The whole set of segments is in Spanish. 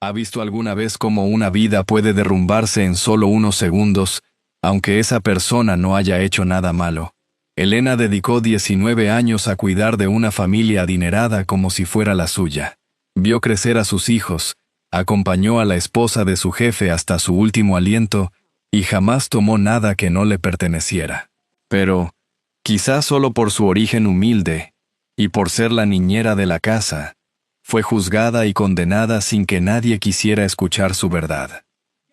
¿Ha visto alguna vez cómo una vida puede derrumbarse en solo unos segundos, aunque esa persona no haya hecho nada malo? Elena dedicó 19 años a cuidar de una familia adinerada como si fuera la suya. Vio crecer a sus hijos, acompañó a la esposa de su jefe hasta su último aliento y jamás tomó nada que no le perteneciera. Pero, quizás solo por su origen humilde y por ser la niñera de la casa, fue juzgada y condenada sin que nadie quisiera escuchar su verdad.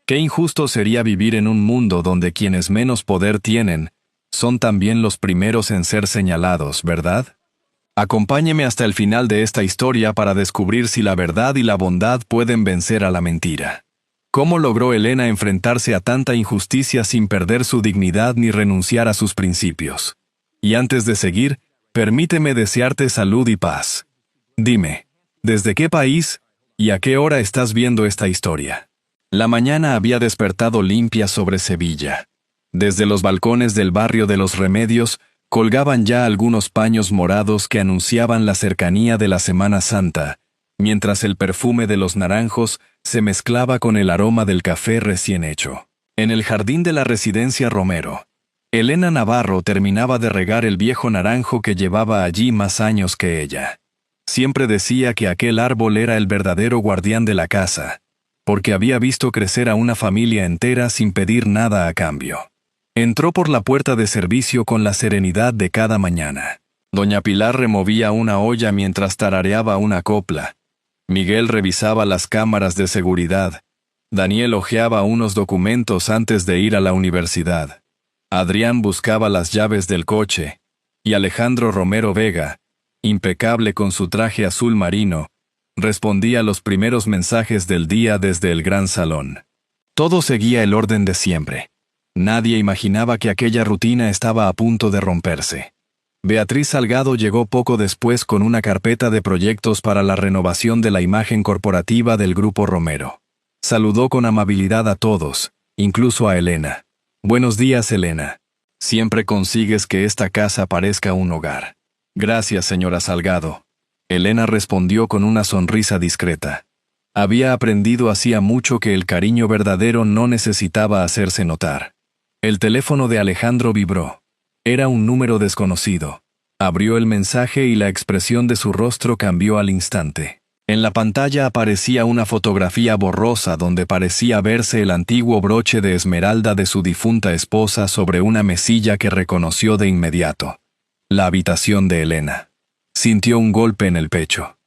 Qué injusto sería vivir en un mundo donde quienes menos poder tienen son también los primeros en ser señalados, ¿verdad? Acompáñeme hasta el final de esta historia para descubrir si la verdad y la bondad pueden vencer a la mentira. ¿Cómo logró Elena enfrentarse a tanta injusticia sin perder su dignidad ni renunciar a sus principios? Y antes de seguir, permíteme desearte salud y paz. Dime, ¿desde qué país y a qué hora estás viendo esta historia? La mañana había despertado limpia sobre Sevilla. Desde los balcones del barrio de los Remedios colgaban ya algunos paños morados que anunciaban la cercanía de la Semana Santa, mientras el perfume de los naranjos se mezclaba con el aroma del café recién hecho. En el jardín de la residencia Romero, Elena Navarro terminaba de regar el viejo naranjo que llevaba allí más años que ella. Siempre decía que aquel árbol era el verdadero guardián de la casa, porque había visto crecer a una familia entera sin pedir nada a cambio. Entró por la puerta de servicio con la serenidad de cada mañana. Doña Pilar removía una olla mientras tarareaba una copla. Miguel revisaba las cámaras de seguridad. Daniel hojeaba unos documentos antes de ir a la universidad. Adrián buscaba las llaves del coche. Y Alejandro Romero Vega, impecable con su traje azul marino, respondía los primeros mensajes del día desde el gran salón. Todo seguía el orden de siempre. Nadie imaginaba que aquella rutina estaba a punto de romperse. Beatriz Salgado llegó poco después con una carpeta de proyectos para la renovación de la imagen corporativa del Grupo Romero. Saludó con amabilidad a todos, incluso a Elena. «Buenos días, Elena. Siempre consigues que esta casa parezca un hogar». «Gracias, señora Salgado». Elena respondió con una sonrisa discreta. Había aprendido hacía mucho que el cariño verdadero no necesitaba hacerse notar. El teléfono de Alejandro vibró. Era un número desconocido. Abrió el mensaje y la expresión de su rostro cambió al instante. En la pantalla aparecía una fotografía borrosa donde parecía verse el antiguo broche de esmeralda de su difunta esposa sobre una mesilla que reconoció de inmediato. La habitación de Elena. Sintió un golpe en el pecho.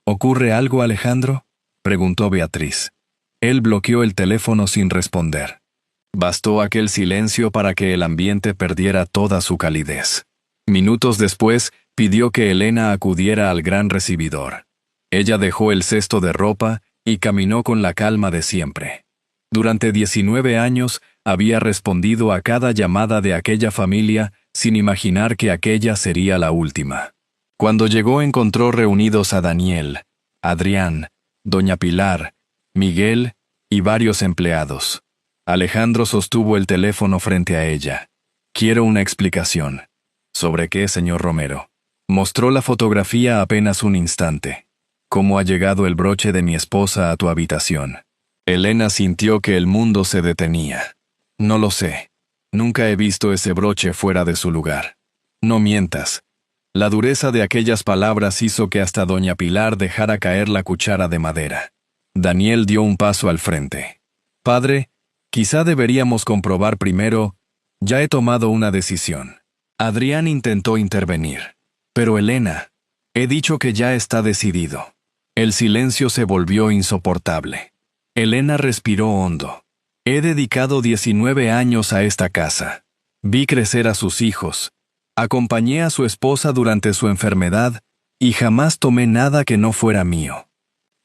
«¿Ocurre algo, Alejandro?», preguntó Beatriz. Él bloqueó el teléfono sin responder. Bastó aquel silencio para que el ambiente perdiera toda su calidez. Minutos después, pidió que Elena acudiera al gran recibidor. Ella dejó el cesto de ropa y caminó con la calma de siempre. Durante 19 años, había respondido a cada llamada de aquella familia sin imaginar que aquella sería la última. Cuando llegó encontró reunidos a Daniel, Adrián, doña Pilar, Miguel y varios empleados. Alejandro sostuvo el teléfono frente a ella. «Quiero una explicación». «¿Sobre qué, señor Romero?» Mostró la fotografía apenas un instante. «¿Cómo ha llegado el broche de mi esposa a tu habitación?» Elena sintió que el mundo se detenía. «No lo sé. Nunca he visto ese broche fuera de su lugar». «No mientas». La dureza de aquellas palabras hizo que hasta doña Pilar dejara caer la cuchara de madera. Daniel dio un paso al frente. «Padre, quizá deberíamos comprobar primero. Ya he tomado una decisión». Adrián intentó intervenir. «Pero Elena, he dicho que ya está decidido». El silencio se volvió insoportable. Elena respiró hondo. «He dedicado 19 años a esta casa. Vi crecer a sus hijos. Acompañé a su esposa durante su enfermedad y jamás tomé nada que no fuera mío.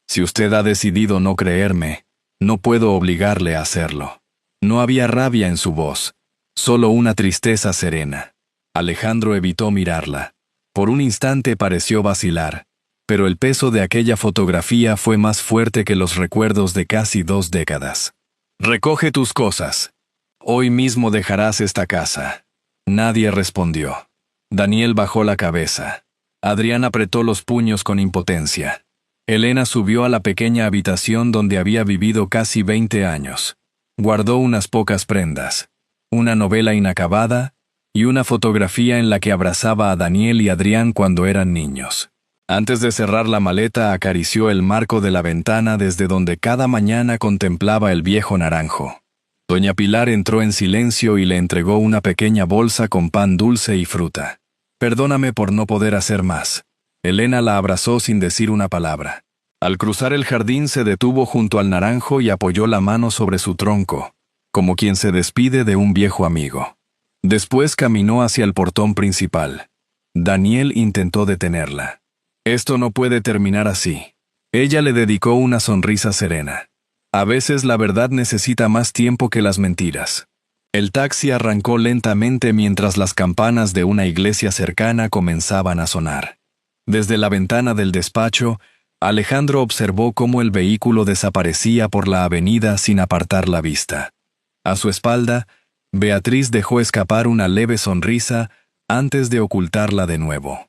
Si usted ha decidido no creerme, no puedo obligarle a hacerlo». No había rabia en su voz, solo una tristeza serena. Alejandro evitó mirarla. Por un instante pareció vacilar, pero el peso de aquella fotografía fue más fuerte que los recuerdos de casi 2 décadas. «Recoge tus cosas. Hoy mismo dejarás esta casa». Nadie respondió. Daniel bajó la cabeza. Adrián apretó los puños con impotencia. Elena subió a la pequeña habitación donde había vivido casi 20 años. Guardó unas pocas prendas, una novela inacabada y una fotografía en la que abrazaba a Daniel y Adrián cuando eran niños. Antes de cerrar la maleta, acarició el marco de la ventana desde donde cada mañana contemplaba el viejo naranjo. Doña Pilar entró en silencio y le entregó una pequeña bolsa con pan dulce y fruta. «Perdóname por no poder hacer más». Elena la abrazó sin decir una palabra. Al cruzar el jardín se detuvo junto al naranjo y apoyó la mano sobre su tronco, como quien se despide de un viejo amigo. Después caminó hacia el portón principal. Daniel intentó detenerla. «Esto no puede terminar así». Ella le dedicó una sonrisa serena. «A veces la verdad necesita más tiempo que las mentiras». El taxi arrancó lentamente mientras las campanas de una iglesia cercana comenzaban a sonar. Desde la ventana del despacho, Alejandro observó cómo el vehículo desaparecía por la avenida sin apartar la vista. A su espalda, Beatriz dejó escapar una leve sonrisa antes de ocultarla de nuevo.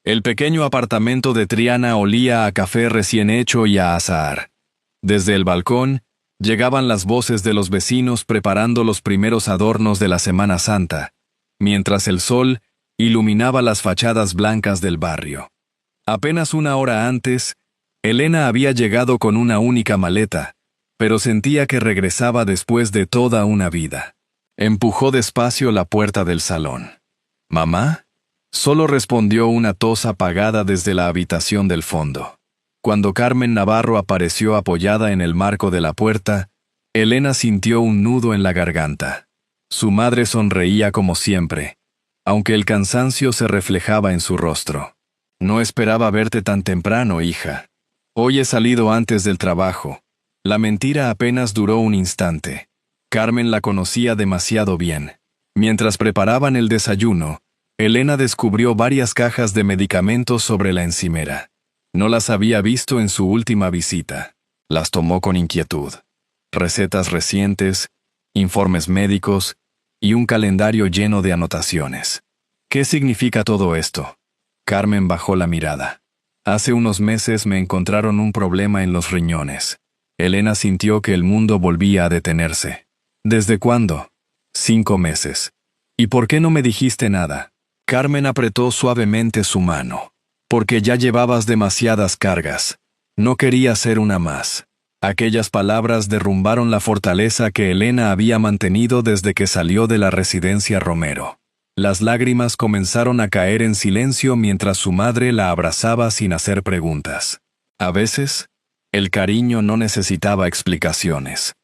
El pequeño apartamento de Triana olía a café recién hecho y a azahar. Desde el balcón, llegaban las voces de los vecinos preparando los primeros adornos de la Semana Santa, mientras el sol iluminaba las fachadas blancas del barrio. Apenas una hora antes, Elena había llegado con una única maleta, pero sentía que regresaba después de toda una vida. Empujó despacio la puerta del salón. «¿Mamá?». Solo respondió una tos apagada desde la habitación del fondo. Cuando Carmen Navarro apareció apoyada en el marco de la puerta, Elena sintió un nudo en la garganta. Su madre sonreía como siempre, aunque el cansancio se reflejaba en su rostro. «No esperaba verte tan temprano, hija. Hoy he salido antes del trabajo». La mentira apenas duró un instante. Carmen la conocía demasiado bien. Mientras preparaban el desayuno, Elena descubrió varias cajas de medicamentos sobre la encimera. No las había visto en su última visita. Las tomó con inquietud. Recetas recientes, informes médicos y un calendario lleno de anotaciones. ¿Qué significa todo esto? Carmen bajó la mirada. Hace unos meses me encontraron un problema en los riñones. Elena sintió que el mundo volvía a detenerse. ¿Desde cuándo? 5 meses. ¿Y por qué no me dijiste nada? Carmen apretó suavemente su mano. Porque ya llevabas demasiadas cargas. No quería ser una más. Aquellas palabras derrumbaron la fortaleza que Elena había mantenido desde que salió de la residencia Romero. Las lágrimas comenzaron a caer en silencio mientras su madre la abrazaba sin hacer preguntas. A veces, el cariño no necesitaba explicaciones.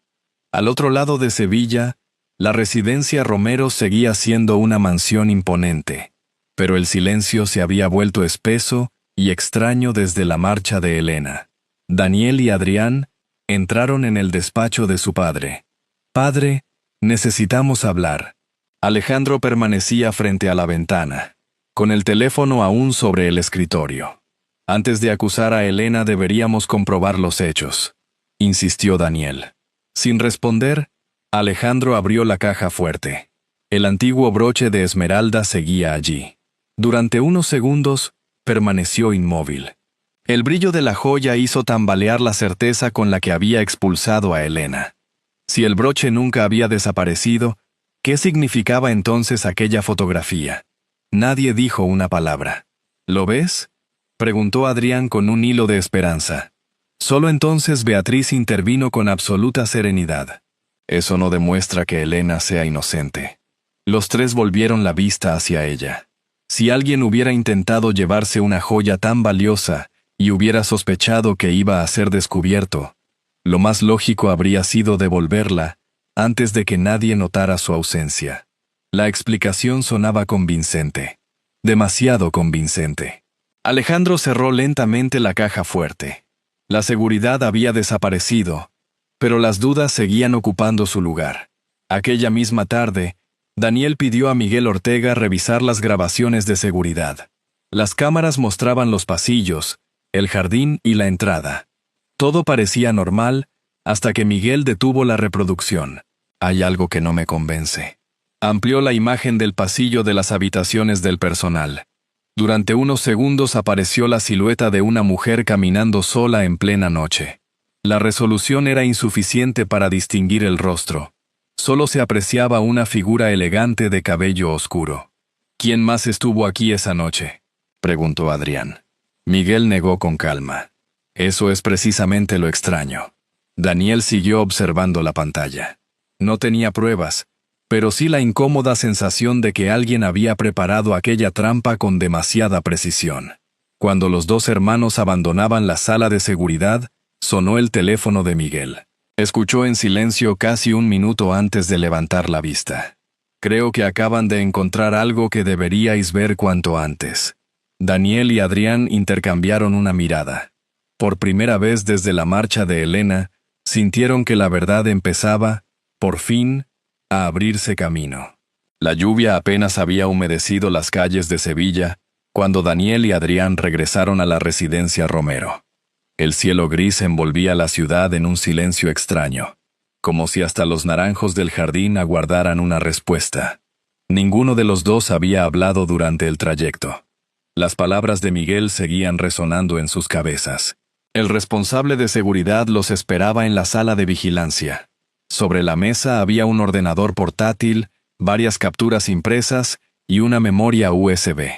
Al otro lado de Sevilla, la residencia Romero seguía siendo una mansión imponente, pero el silencio se había vuelto espeso y extraño desde la marcha de Elena. Daniel y Adrián entraron en el despacho de su padre. «Padre, necesitamos hablar». Alejandro permanecía frente a la ventana, con el teléfono aún sobre el escritorio. «Antes de acusar a Elena deberíamos comprobar los hechos», insistió Daniel. Sin responder, Alejandro abrió la caja fuerte. El antiguo broche de esmeralda seguía allí. Durante unos segundos, permaneció inmóvil. El brillo de la joya hizo tambalear la certeza con la que había expulsado a Elena. Si el broche nunca había desaparecido, ¿qué significaba entonces aquella fotografía? Nadie dijo una palabra. «¿Lo ves?», preguntó Adrián con un hilo de esperanza. Solo entonces Beatriz intervino con absoluta serenidad. «Eso no demuestra que Elena sea inocente». Los tres volvieron la vista hacia ella. Si alguien hubiera intentado llevarse una joya tan valiosa y hubiera sospechado que iba a ser descubierto, lo más lógico habría sido devolverla antes de que nadie notara su ausencia. La explicación sonaba convincente. Demasiado convincente. Alejandro cerró lentamente la caja fuerte. La seguridad había desaparecido, pero las dudas seguían ocupando su lugar. Aquella misma tarde, Daniel pidió a Miguel Ortega revisar las grabaciones de seguridad. Las cámaras mostraban los pasillos, el jardín y la entrada. Todo parecía normal hasta que Miguel detuvo la reproducción. «Hay algo que no me convence». Amplió la imagen del pasillo de las habitaciones del personal. Durante unos segundos apareció la silueta de una mujer caminando sola en plena noche. La resolución era insuficiente para distinguir el rostro. Solo se apreciaba una figura elegante de cabello oscuro. ¿Quién más estuvo aquí esa noche?, preguntó Adrián. Miguel negó con calma. Eso es precisamente lo extraño. Daniel siguió observando la pantalla. No tenía pruebas, pero sí la incómoda sensación de que alguien había preparado aquella trampa con demasiada precisión. Cuando los dos hermanos abandonaban la sala de seguridad, sonó el teléfono de Miguel. Escuchó en silencio casi un minuto antes de levantar la vista. Creo que acaban de encontrar algo que deberíais ver cuanto antes. Daniel y Adrián intercambiaron una mirada. Por primera vez desde la marcha de Elena, sintieron que la verdad empezaba, por fin, a abrirse camino. La lluvia apenas había humedecido las calles de Sevilla, cuando Daniel y Adrián regresaron a la residencia Romero. El cielo gris envolvía la ciudad en un silencio extraño, como si hasta los naranjos del jardín aguardaran una respuesta. Ninguno de los dos había hablado durante el trayecto. Las palabras de Miguel seguían resonando en sus cabezas. El responsable de seguridad los esperaba en la sala de vigilancia. Sobre la mesa había un ordenador portátil, varias capturas impresas y una memoria USB.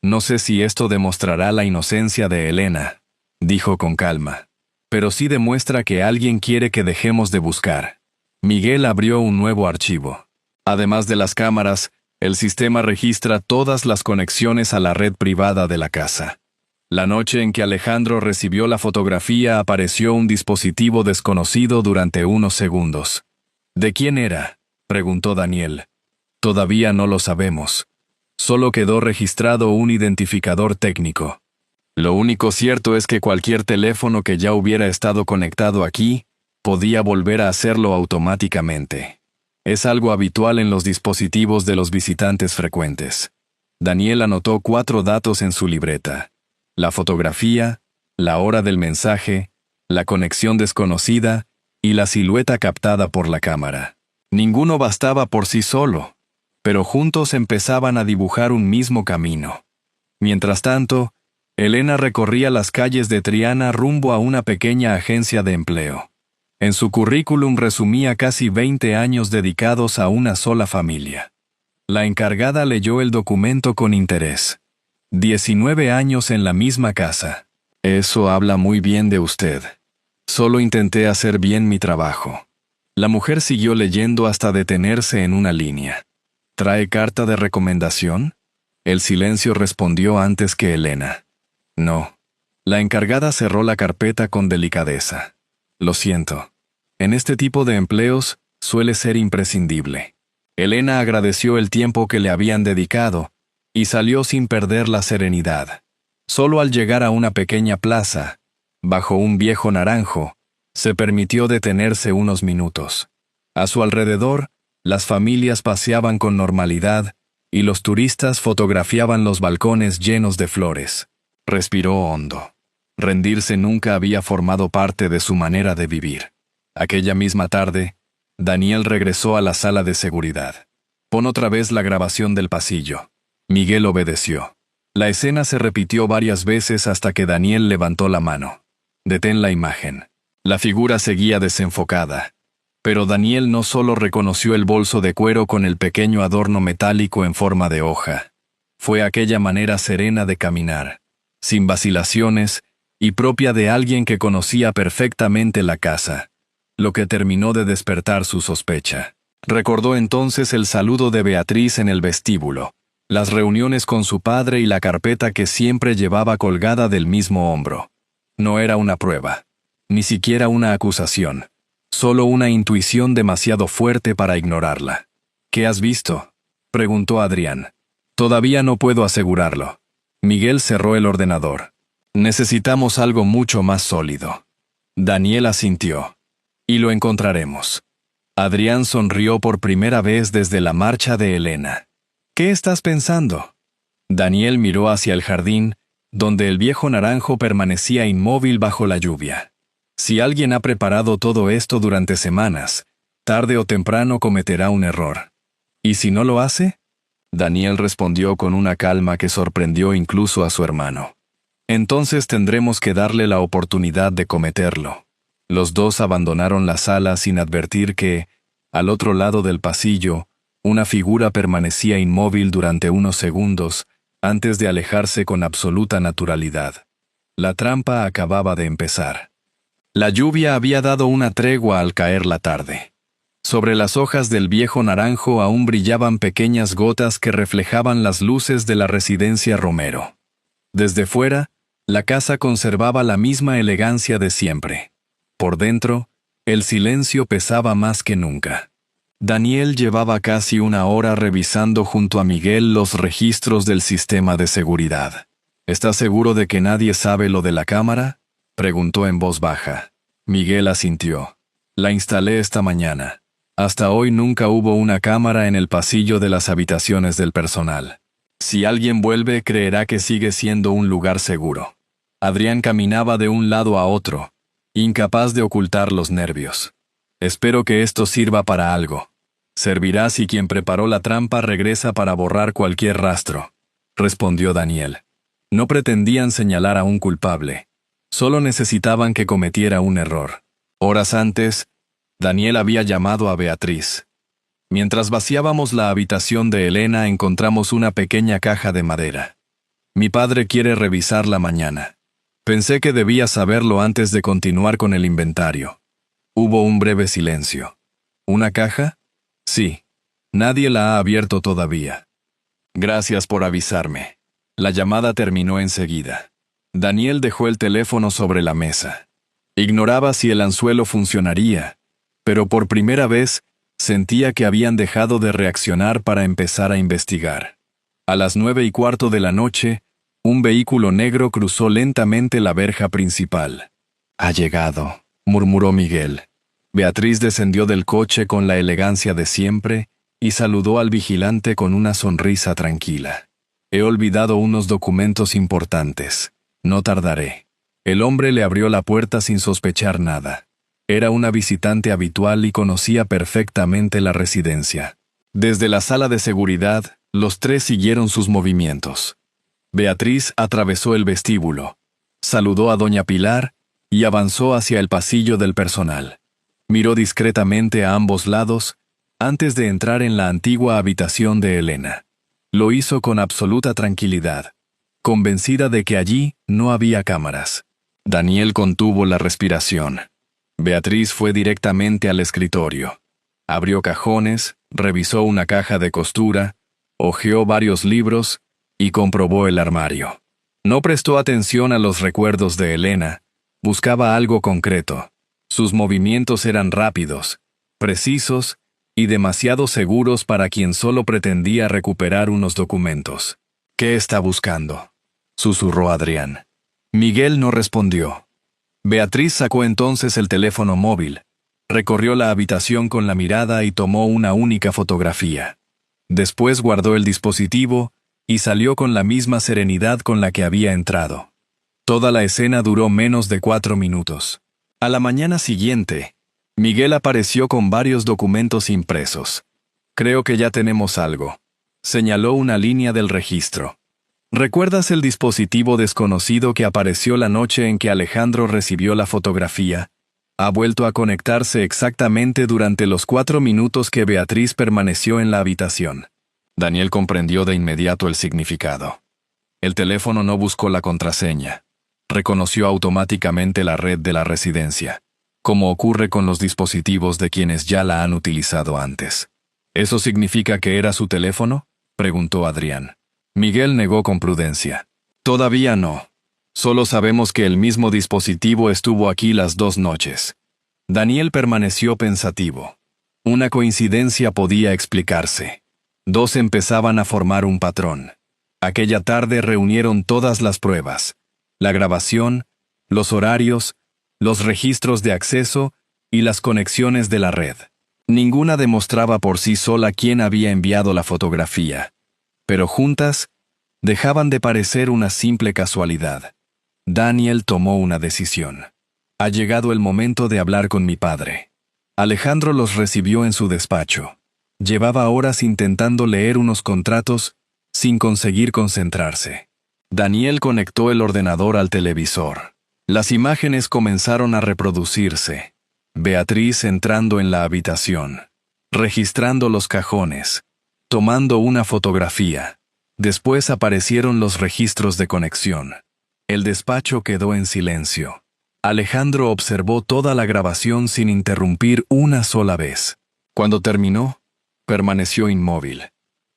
No sé si esto demostrará la inocencia de Elena, dijo con calma, pero sí demuestra que alguien quiere que dejemos de buscar. Miguel abrió un nuevo archivo. Además de las cámaras, el sistema registra todas las conexiones a la red privada de la casa. La noche en que Alejandro recibió la fotografía apareció un dispositivo desconocido durante unos segundos. ¿De quién era?, preguntó Daniel. Todavía no lo sabemos. Solo quedó registrado un identificador técnico. Lo único cierto es que cualquier teléfono que ya hubiera estado conectado aquí, podía volver a hacerlo automáticamente. Es algo habitual en los dispositivos de los visitantes frecuentes. Daniel anotó 4 datos en su libreta: la fotografía, la hora del mensaje, la conexión desconocida y la silueta captada por la cámara. Ninguno bastaba por sí solo, pero juntos empezaban a dibujar un mismo camino. Mientras tanto, Elena recorría las calles de Triana rumbo a una pequeña agencia de empleo. En su currículum resumía casi 20 años dedicados a una sola familia. La encargada leyó el documento con interés. 19 años en la misma casa. Eso habla muy bien de usted. Solo intenté hacer bien mi trabajo. La mujer siguió leyendo hasta detenerse en una línea. ¿Trae carta de recomendación? El silencio respondió antes que Elena. No. La encargada cerró la carpeta con delicadeza. Lo siento. En este tipo de empleos, suele ser imprescindible. Elena agradeció el tiempo que le habían dedicado, y salió sin perder la serenidad. Solo al llegar a una pequeña plaza, bajo un viejo naranjo, se permitió detenerse unos minutos. A su alrededor, las familias paseaban con normalidad, y los turistas fotografiaban los balcones llenos de flores. Respiró hondo. Rendirse nunca había formado parte de su manera de vivir. Aquella misma tarde, Daniel regresó a la sala de seguridad. Pon otra vez la grabación del pasillo. Miguel obedeció. La escena se repitió varias veces hasta que Daniel levantó la mano. Detén la imagen. La figura seguía desenfocada. Pero Daniel no solo reconoció el bolso de cuero con el pequeño adorno metálico en forma de hoja. Fue aquella manera serena de caminar, sin vacilaciones, y propia de alguien que conocía perfectamente la casa, lo que terminó de despertar su sospecha. Recordó entonces el saludo de Beatriz en el vestíbulo, las reuniones con su padre y la carpeta que siempre llevaba colgada del mismo hombro. No era una prueba, ni siquiera una acusación, solo una intuición demasiado fuerte para ignorarla. ¿Qué has visto?, preguntó Adrián. Todavía no puedo asegurarlo. Miguel cerró el ordenador. Necesitamos algo mucho más sólido. Daniel asintió. Y lo encontraremos. Adrián sonrió por primera vez desde la marcha de Elena. ¿Qué estás pensando? Daniel miró hacia el jardín, donde el viejo naranjo permanecía inmóvil bajo la lluvia. Si alguien ha preparado todo esto durante semanas, tarde o temprano cometerá un error. ¿Y si no lo hace? Daniel respondió con una calma que sorprendió incluso a su hermano. Entonces tendremos que darle la oportunidad de cometerlo. Los dos abandonaron la sala sin advertir que, al otro lado del pasillo, una figura permanecía inmóvil durante unos segundos antes de alejarse con absoluta naturalidad. La trampa acababa de empezar. La lluvia había dado una tregua al caer la tarde. Sobre las hojas del viejo naranjo aún brillaban pequeñas gotas que reflejaban las luces de la residencia Romero. Desde fuera, la casa conservaba la misma elegancia de siempre. Por dentro, el silencio pesaba más que nunca. Daniel llevaba casi una hora revisando junto a Miguel los registros del sistema de seguridad. ¿Estás seguro de que nadie sabe lo de la cámara?, preguntó en voz baja. Miguel asintió. La instalé esta mañana. Hasta hoy nunca hubo una cámara en el pasillo de las habitaciones del personal. Si alguien vuelve, creerá que sigue siendo un lugar seguro. Adrián caminaba de un lado a otro, incapaz de ocultar los nervios. Espero que esto sirva para algo. Servirá si quien preparó la trampa regresa para borrar cualquier rastro, respondió Daniel. No pretendían señalar a un culpable. Solo necesitaban que cometiera un error. Horas antes, Daniel había llamado a Beatriz. Mientras vaciábamos la habitación de Elena, encontramos una pequeña caja de madera. Mi padre quiere revisarla mañana. Pensé que debía saberlo antes de continuar con el inventario. Hubo un breve silencio. ¿Una caja? Sí. Nadie la ha abierto todavía. Gracias por avisarme. La llamada terminó enseguida. Daniel dejó el teléfono sobre la mesa. Ignoraba si el anzuelo funcionaría, pero por primera vez sentía que habían dejado de reaccionar para empezar a investigar. A las 9:15 de la noche, un vehículo negro cruzó lentamente la verja principal. «Ha llegado», murmuró Miguel. Beatriz descendió del coche con la elegancia de siempre y saludó al vigilante con una sonrisa tranquila. «He olvidado unos documentos importantes. No tardaré». El hombre le abrió la puerta sin sospechar nada. Era una visitante habitual y conocía perfectamente la residencia. Desde la sala de seguridad, los tres siguieron sus movimientos. Beatriz atravesó el vestíbulo, saludó a doña Pilar y avanzó hacia el pasillo del personal. Miró discretamente a ambos lados antes de entrar en la antigua habitación de Elena. Lo hizo con absoluta tranquilidad, convencida de que allí no había cámaras. Daniel contuvo la respiración. Beatriz fue directamente al escritorio. Abrió cajones, revisó una caja de costura, hojeó varios libros y comprobó el armario. No prestó atención a los recuerdos de Elena, buscaba algo concreto. Sus movimientos eran rápidos, precisos y demasiado seguros para quien solo pretendía recuperar unos documentos. «¿Qué está buscando?», susurró Adrián. Miguel no respondió. Beatriz sacó entonces el teléfono móvil, recorrió la habitación con la mirada y tomó una única fotografía. Después guardó el dispositivo y salió con la misma serenidad con la que había entrado. Toda la escena duró menos de 4 minutos. A la mañana siguiente, Miguel apareció con varios documentos impresos. «Creo que ya tenemos algo», señaló una línea del registro. ¿Recuerdas el dispositivo desconocido que apareció la noche en que Alejandro recibió la fotografía? Ha vuelto a conectarse exactamente durante los 4 minutos que Beatriz permaneció en la habitación. Daniel comprendió de inmediato el significado. El teléfono no buscó la contraseña. Reconoció automáticamente la red de la residencia, como ocurre con los dispositivos de quienes ya la han utilizado antes. ¿Eso significa que era su teléfono?, preguntó Adrián. Miguel negó con prudencia. Todavía no. Solo sabemos que el mismo dispositivo estuvo aquí las 2 noches. Daniel permaneció pensativo. Una coincidencia podía explicarse. 2 empezaban a formar un patrón. Aquella tarde reunieron todas las pruebas: la grabación, los horarios, los registros de acceso y las conexiones de la red. Ninguna demostraba por sí sola quién había enviado la fotografía, pero juntas dejaban de parecer una simple casualidad. Daniel tomó una decisión. Ha llegado el momento de hablar con mi padre. Alejandro los recibió en su despacho. Llevaba horas intentando leer unos contratos, sin conseguir concentrarse. Daniel conectó el ordenador al televisor. Las imágenes comenzaron a reproducirse. Beatriz entrando en la habitación, registrando los cajones, tomando una fotografía. Después aparecieron los registros de conexión. El despacho quedó en silencio. Alejandro observó toda la grabación sin interrumpir una sola vez. Cuando terminó, permaneció inmóvil.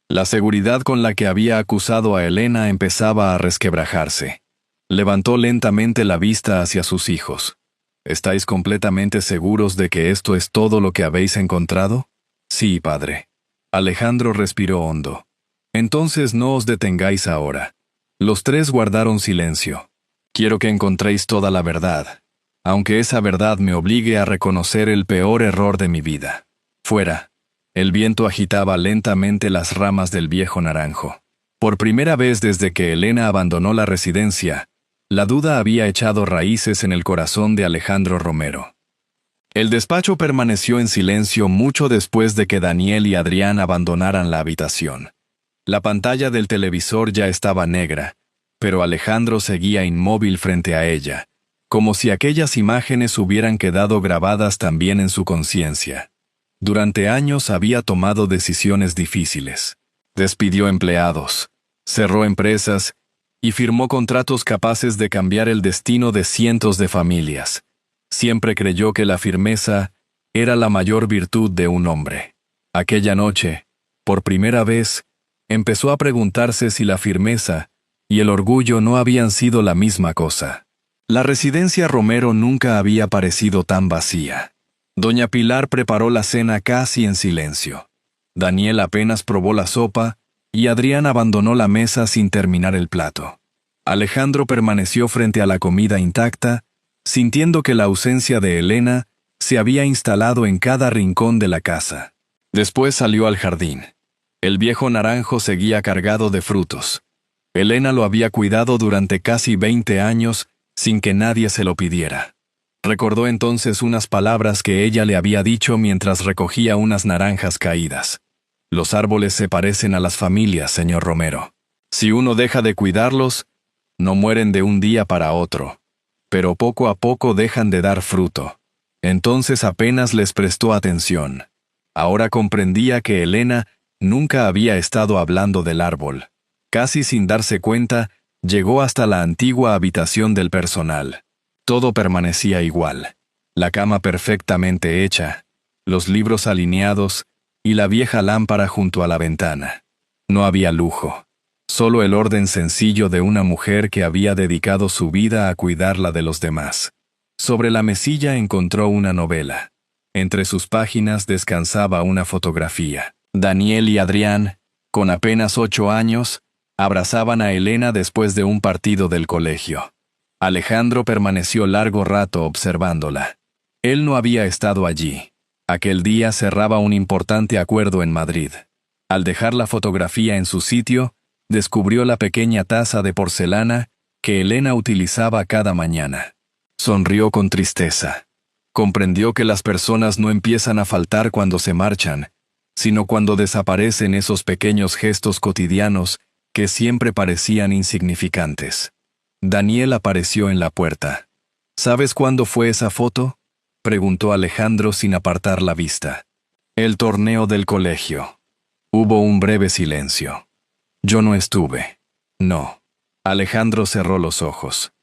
La seguridad con la que había acusado a Elena empezaba a resquebrajarse. Levantó lentamente la vista hacia sus hijos. ¿Estáis completamente seguros de que esto es todo lo que habéis encontrado? Sí, padre. Alejandro respiró hondo. Entonces no os detengáis ahora. Los tres guardaron silencio. Quiero que encontréis toda la verdad, aunque esa verdad me obligue a reconocer el peor error de mi vida. Fuera. El viento agitaba lentamente las ramas del viejo naranjo. Por primera vez desde que Elena abandonó la residencia, la duda había echado raíces en el corazón de Alejandro Romero. El despacho permaneció en silencio mucho después de que Daniel y Adrián abandonaran la habitación. La pantalla del televisor ya estaba negra, pero Alejandro seguía inmóvil frente a ella, como si aquellas imágenes hubieran quedado grabadas también en su conciencia. Durante años había tomado decisiones difíciles. Despidió empleados, cerró empresas y firmó contratos capaces de cambiar el destino de cientos de familias. Siempre creyó que la firmeza era la mayor virtud de un hombre. Aquella noche, por primera vez, empezó a preguntarse si la firmeza y el orgullo no habían sido la misma cosa. La residencia Romero nunca había parecido tan vacía. Doña Pilar preparó la cena casi en silencio. Daniel apenas probó la sopa y Adrián abandonó la mesa sin terminar el plato. Alejandro permaneció frente a la comida intacta, sintiendo que la ausencia de Elena se había instalado en cada rincón de la casa. Después salió al jardín. El viejo naranjo seguía cargado de frutos. Elena lo había cuidado durante casi 20 años sin que nadie se lo pidiera. Recordó entonces unas palabras que ella le había dicho mientras recogía unas naranjas caídas. Los árboles se parecen a las familias, señor Romero. Si uno deja de cuidarlos, no mueren de un día para otro, pero poco a poco dejan de dar fruto. Entonces apenas les prestó atención. Ahora comprendía que Elena nunca había estado hablando del árbol. Casi sin darse cuenta, llegó hasta la antigua habitación del personal. Todo permanecía igual. La cama perfectamente hecha, los libros alineados y la vieja lámpara junto a la ventana. No había lujo, solo el orden sencillo de una mujer que había dedicado su vida a cuidarla de los demás. Sobre la mesilla encontró una novela. Entre sus páginas descansaba una fotografía. Daniel y Adrián, con apenas 8 años, abrazaban a Elena después de un partido del colegio. Alejandro permaneció largo rato observándola. Él no había estado allí. Aquel día cerraba un importante acuerdo en Madrid. Al dejar la fotografía en su sitio, descubrió la pequeña taza de porcelana que Elena utilizaba cada mañana. Sonrió con tristeza. Comprendió que las personas no empiezan a faltar cuando se marchan, sino cuando desaparecen esos pequeños gestos cotidianos que siempre parecían insignificantes. Daniel apareció en la puerta. ¿Sabes cuándo fue esa foto?, preguntó Alejandro sin apartar la vista. El torneo del colegio. Hubo un breve silencio. Yo no estuve. No. Alejandro cerró los ojos.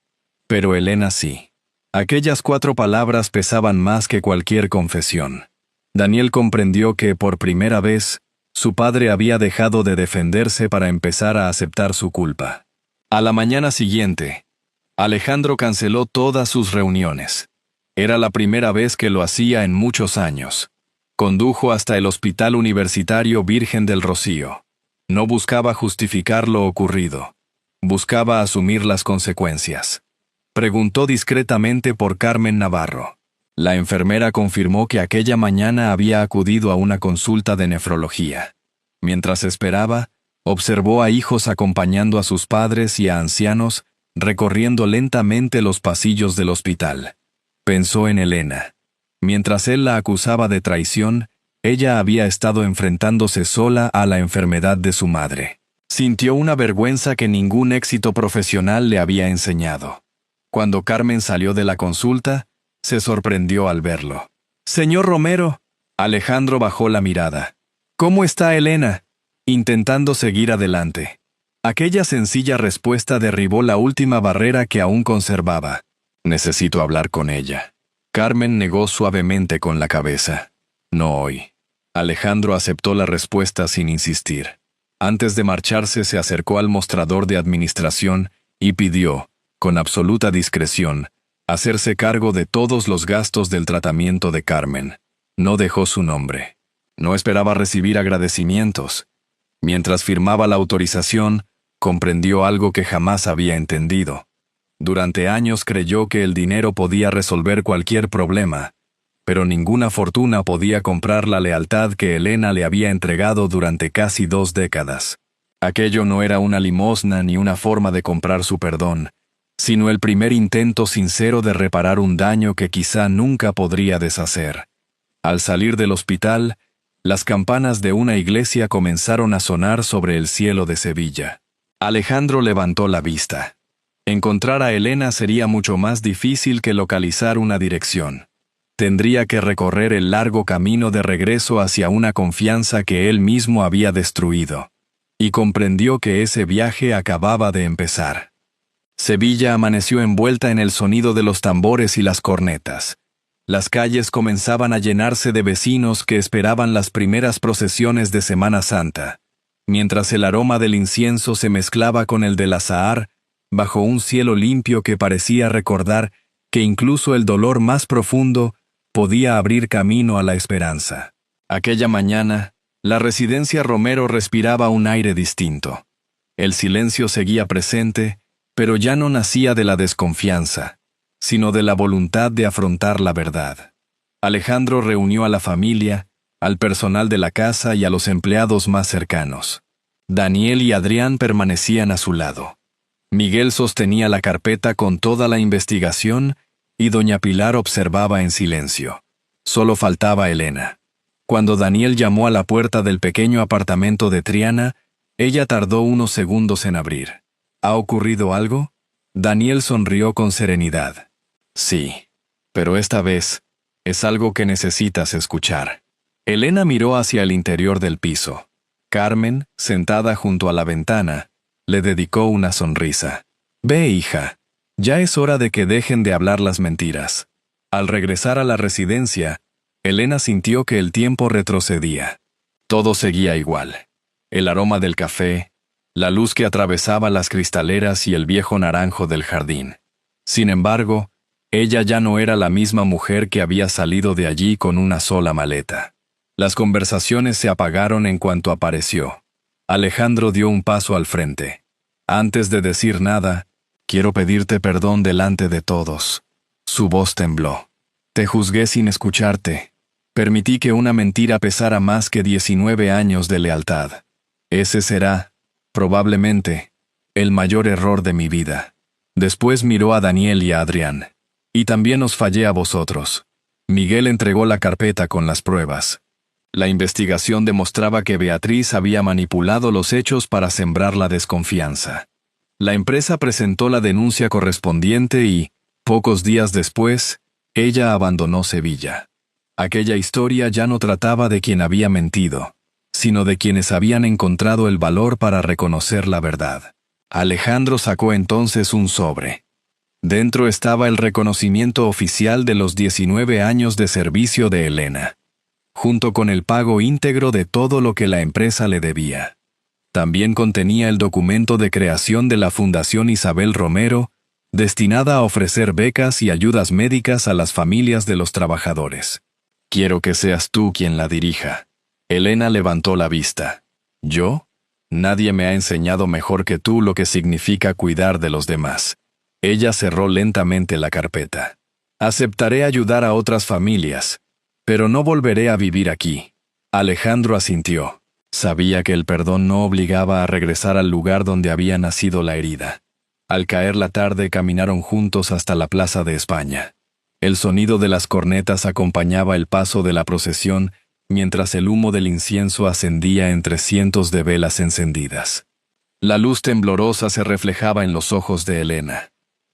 Pero Elena sí. Aquellas 4 palabras pesaban más que cualquier confesión. Daniel comprendió que, por primera vez, su padre había dejado de defenderse para empezar a aceptar su culpa. A la mañana siguiente, Alejandro canceló todas sus reuniones. Era la primera vez que lo hacía en muchos años. Condujo hasta el Hospital Universitario Virgen del Rocío. No buscaba justificar lo ocurrido. Buscaba asumir las consecuencias. Preguntó discretamente por Carmen Navarro. La enfermera confirmó que aquella mañana había acudido a una consulta de nefrología. Mientras esperaba, observó a hijos acompañando a sus padres y a ancianos recorriendo lentamente los pasillos del hospital. Pensó en Elena. Mientras él la acusaba de traición, Ella había estado enfrentándose sola a la enfermedad de su madre. Sintió una vergüenza que ningún éxito profesional le había enseñado. Cuando Carmen salió de la consulta, se sorprendió al verlo. «Señor Romero». Alejandro bajó la mirada. «¿Cómo está Elena?», intentando seguir adelante. Aquella sencilla respuesta derribó la última barrera que aún conservaba. «Necesito hablar con ella». Carmen negó suavemente con la cabeza. «No hoy». Alejandro aceptó la respuesta sin insistir. Antes de marcharse se acercó al mostrador de administración y pidió, con absoluta discreción, hacerse cargo de todos los gastos del tratamiento de Carmen. No dejó su nombre. No esperaba recibir agradecimientos. Mientras firmaba la autorización, comprendió algo que jamás había entendido. Durante años creyó que el dinero podía resolver cualquier problema, pero ninguna fortuna podía comprar la lealtad que Elena le había entregado durante casi 2 décadas. Aquello no era una limosna ni una forma de comprar su perdón, sino el primer intento sincero de reparar un daño que quizá nunca podría deshacer. Al salir del hospital, las campanas de una iglesia comenzaron a sonar sobre el cielo de Sevilla. Alejandro levantó la vista. Encontrar a Elena sería mucho más difícil que localizar una dirección. Tendría que recorrer el largo camino de regreso hacia una confianza que él mismo había destruido. Y comprendió que ese viaje acababa de empezar. Sevilla amaneció envuelta en el sonido de los tambores y las cornetas. Las calles comenzaban a llenarse de vecinos que esperaban las primeras procesiones de Semana Santa, mientras el aroma del incienso se mezclaba con el del azahar, bajo un cielo limpio que parecía recordar que incluso el dolor más profundo podía abrir camino a la esperanza. Aquella mañana, la residencia Romero respiraba un aire distinto. El silencio seguía presente, pero ya no nacía de la desconfianza, sino de la voluntad de afrontar la verdad. Alejandro reunió a la familia, al personal de la casa y a los empleados más cercanos. Daniel y Adrián permanecían a su lado. Miguel sostenía la carpeta con toda la investigación y doña Pilar observaba en silencio. Solo faltaba Elena. Cuando Daniel llamó a la puerta del pequeño apartamento de Triana, ella tardó unos segundos en abrir. ¿Ha ocurrido algo? Daniel sonrió con serenidad. Sí, pero esta vez es algo que necesitas escuchar. Elena miró hacia el interior del piso. Carmen, sentada junto a la ventana, le dedicó una sonrisa. Ve, hija. Ya es hora de que dejen de hablar las mentiras. Al regresar a la residencia, Elena sintió que el tiempo retrocedía. Todo seguía igual. El aroma del café, la luz que atravesaba las cristaleras y el viejo naranjo del jardín. Sin embargo, ella ya no era la misma mujer que había salido de allí con una sola maleta. Las conversaciones se apagaron en cuanto apareció. Alejandro dio un paso al frente. Antes de decir nada, «Quiero pedirte perdón delante de todos». Su voz tembló. «Te juzgué sin escucharte. Permití que una mentira pesara más que 19 años de lealtad. Ese será, probablemente, el mayor error de mi vida». Después miró a Daniel y a Adrián. «Y también os fallé a vosotros». Miguel entregó la carpeta con las pruebas. La investigación demostraba que Beatriz había manipulado los hechos para sembrar la desconfianza. La empresa presentó la denuncia correspondiente y, pocos días después, ella abandonó Sevilla. Aquella historia ya no trataba de quien había mentido, sino de quienes habían encontrado el valor para reconocer la verdad. Alejandro sacó entonces un sobre. Dentro estaba el reconocimiento oficial de los 19 años de servicio de Elena, junto con el pago íntegro de todo lo que la empresa le debía. También contenía el documento de creación de la Fundación Isabel Romero, destinada a ofrecer becas y ayudas médicas a las familias de los trabajadores. «Quiero que seas tú quien la dirija». Elena levantó la vista. «¿Yo? Nadie me ha enseñado mejor que tú lo que significa cuidar de los demás». Ella cerró lentamente la carpeta. «Aceptaré ayudar a otras familias, pero no volveré a vivir aquí». Alejandro asintió. Sabía que el perdón no obligaba a regresar al lugar donde había nacido la herida. Al caer la tarde caminaron juntos hasta la Plaza de España. El sonido de las cornetas acompañaba el paso de la procesión, mientras el humo del incienso ascendía entre cientos de velas encendidas. La luz temblorosa se reflejaba en los ojos de Elena,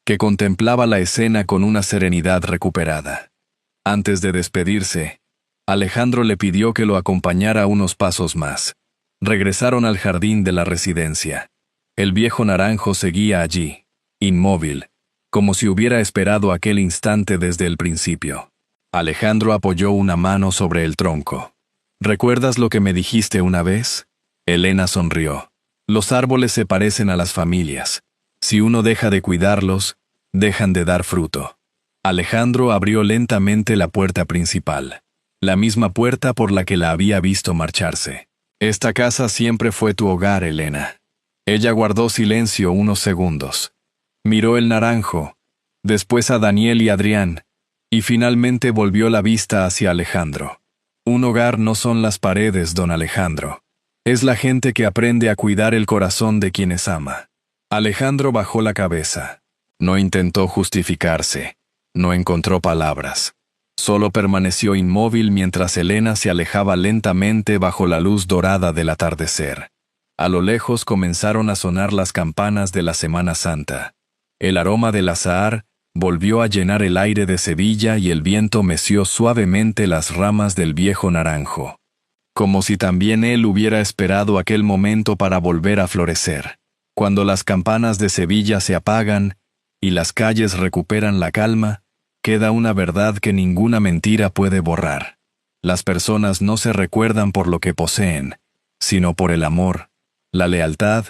que contemplaba la escena con una serenidad recuperada. Antes de despedirse, Alejandro le pidió que lo acompañara unos pasos más. Regresaron al jardín de la residencia. El viejo naranjo seguía allí, inmóvil, como si hubiera esperado aquel instante desde el principio. Alejandro apoyó una mano sobre el tronco. ¿Recuerdas lo que me dijiste una vez? Elena sonrió. Los árboles se parecen a las familias. Si uno deja de cuidarlos, dejan de dar fruto. Alejandro abrió lentamente la puerta principal, la misma puerta por la que la había visto marcharse. Esta casa siempre fue tu hogar, Elena. Ella guardó silencio unos segundos. Miró el naranjo, después a Daniel y Adrián, y finalmente volvió la vista hacia Alejandro. Un hogar no son las paredes, don Alejandro. Es la gente que aprende a cuidar el corazón de quienes ama. Alejandro bajó la cabeza. No intentó justificarse. No encontró palabras. Solo permaneció inmóvil mientras Elena se alejaba lentamente bajo la luz dorada del atardecer. A lo lejos comenzaron a sonar las campanas de la Semana Santa. El aroma del azahar volvió a llenar el aire de Sevilla y el viento meció suavemente las ramas del viejo naranjo, como si también él hubiera esperado aquel momento para volver a florecer. Cuando las campanas de Sevilla se apagan y las calles recuperan la calma, queda una verdad que ninguna mentira puede borrar. Las personas no se recuerdan por lo que poseen, sino por el amor, la lealtad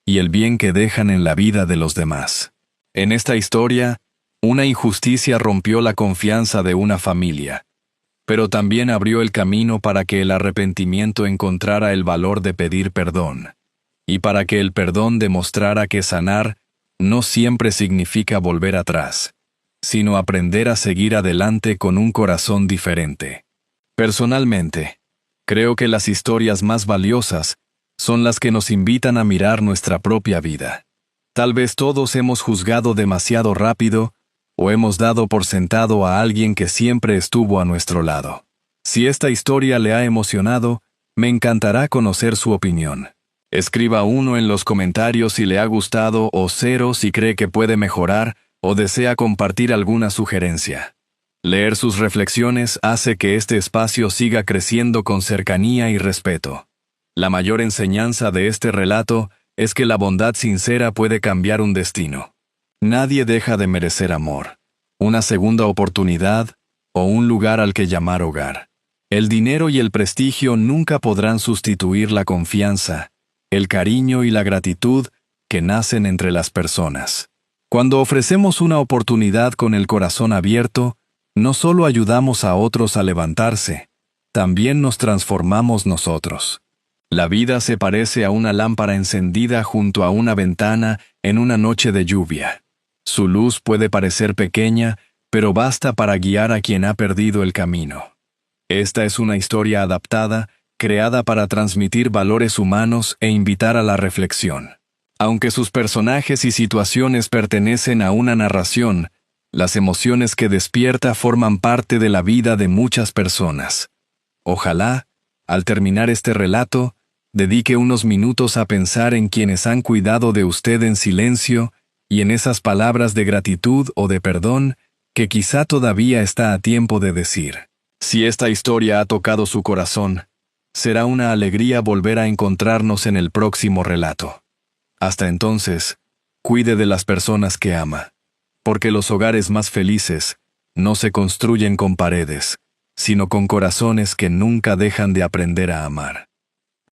y el bien que dejan en la vida de los demás. En esta historia, una injusticia rompió la confianza de una familia, pero también abrió el camino para que el arrepentimiento encontrara el valor de pedir perdón, y para que el perdón demostrara que sanar no siempre significa volver atrás, sino aprender a seguir adelante con un corazón diferente. Personalmente, creo que las historias más valiosas son las que nos invitan a mirar nuestra propia vida. Tal vez todos hemos juzgado demasiado rápido o hemos dado por sentado a alguien que siempre estuvo a nuestro lado. Si esta historia le ha emocionado, me encantará conocer su opinión. Escriba 1 en los comentarios si le ha gustado o 0 si cree que puede mejorar o desea compartir alguna sugerencia. Leer sus reflexiones hace que este espacio siga creciendo con cercanía y respeto. La mayor enseñanza de este relato es que la bondad sincera puede cambiar un destino. Nadie deja de merecer amor, una segunda oportunidad o un lugar al que llamar hogar. El dinero y el prestigio nunca podrán sustituir la confianza, el cariño y la gratitud que nacen entre las personas. Cuando ofrecemos una oportunidad con el corazón abierto, no solo ayudamos a otros a levantarse, también nos transformamos nosotros. La vida se parece a una lámpara encendida junto a una ventana en una noche de lluvia. Su luz puede parecer pequeña, pero basta para guiar a quien ha perdido el camino. Esta es una historia adaptada, creada para transmitir valores humanos e invitar a la reflexión. Aunque sus personajes y situaciones pertenecen a una narración, las emociones que despierta forman parte de la vida de muchas personas. Ojalá, al terminar este relato, dedique unos minutos a pensar en quienes han cuidado de usted en silencio y en esas palabras de gratitud o de perdón que quizá todavía está a tiempo de decir. Si esta historia ha tocado su corazón, será una alegría volver a encontrarnos en el próximo relato. Hasta entonces, cuide de las personas que ama, porque los hogares más felices no se construyen con paredes, sino con corazones que nunca dejan de aprender a amar.